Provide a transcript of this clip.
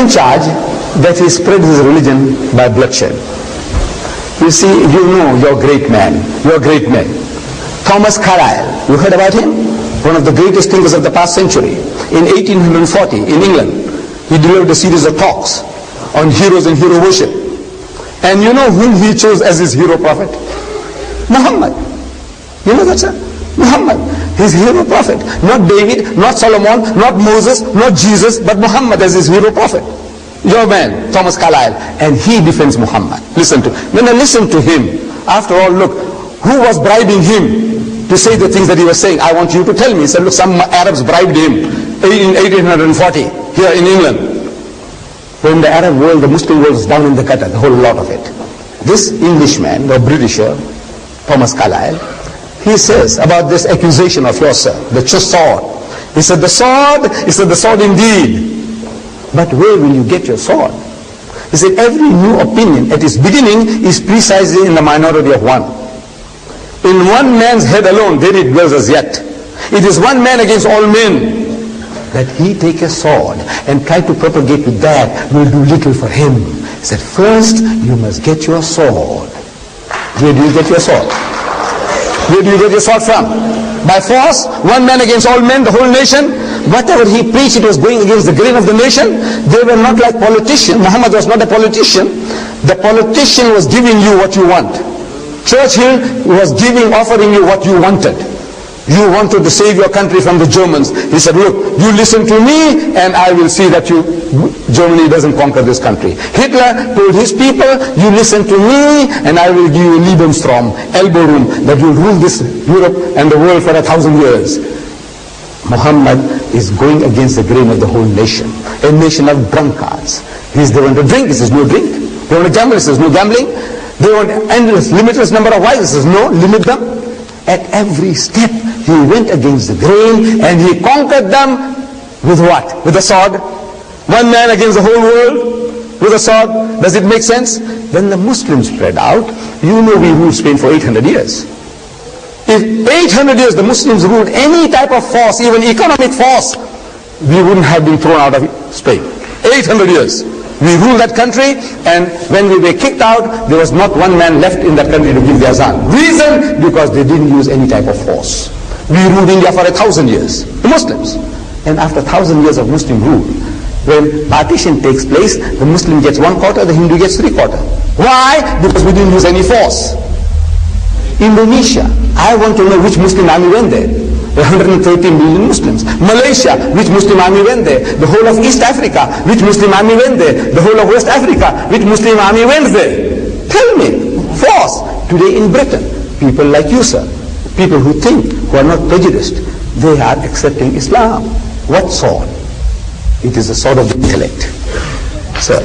in charge that he spread his religion by bloodshed. You see, you know your great man. Thomas Carlyle, you heard about him? One of the greatest thinkers of the past century. In 1840, in England, he delivered a series of talks on heroes and hero worship. And you know whom he chose as his hero prophet? Muhammad. You know that, sir? Muhammad, his hero prophet. Not David, not Solomon, not Moses, not Jesus, but Muhammad as his hero prophet. Your man, Thomas Carlyle, and he defends Muhammad. Listen to him. After all, look, who was bribing him to say the things that he was saying? I want you to tell me. He said, look, some Arabs bribed him in 1840 here in England. When the Arab world, the Muslim world was down in the gutter, the whole lot of it. This Englishman, the Britisher, Thomas Carlyle, he says about this accusation of yours, sir, the sword. He said, the sword indeed. But where will you get your sword? He said, every new opinion at its beginning is precisely in the minority of one. In one man's head alone, there it dwells as yet. It is one man against all men. That he take a sword and try to propagate with that will do little for him. He said, first you must get your sword. Where do you get your sword? Where do you get your sword from? By force? One man against all men, the whole nation? Whatever he preached, it was going against the grain of the nation. They were not like politicians. Muhammad was not a politician. The politician was giving you what you want. Churchill was offering you what you wanted. You wanted to save your country from the Germans. He said, look, you listen to me and I will see that Germany doesn't conquer this country. Hitler told his people, you listen to me and I will give you Lebensraum, elbow room, that you rule this Europe and the world for 1,000 years. Muhammad is going against the grain of the whole nation. A nation of drunkards. They want to drink, he says no drink. They want to gamble, he says no gambling. They want endless, limitless number of wives, he says no, limit them. At every step, he went against the grain and he conquered them with what? With a sword. One man against the whole world with a sword. Does it make sense? When the Muslims spread out, you know we ruled Spain for 800 years. If 800 years the Muslims ruled any type of force, even economic force, we wouldn't have been thrown out of Spain. 800 years. We ruled that country, and when we were kicked out, there was not one man left in that country to give the azan. Reason? Because they didn't use any type of force. We ruled India for 1,000 years, the Muslims. And after 1,000 years of Muslim rule, when partition takes place, the Muslim gets 1/4, the Hindu gets 3/4. Why? Because we didn't use any force. Indonesia, I want to know which Muslim army went there. 130 million Muslims. Malaysia, which Muslim army went there? The whole of East Africa, which Muslim army went there? The whole of West Africa, which Muslim army went there? Tell me. Force. Today in Britain, people like you, sir, people who think, who are not prejudiced, they are accepting Islam. What sword? It is the sword of the intellect. Sir.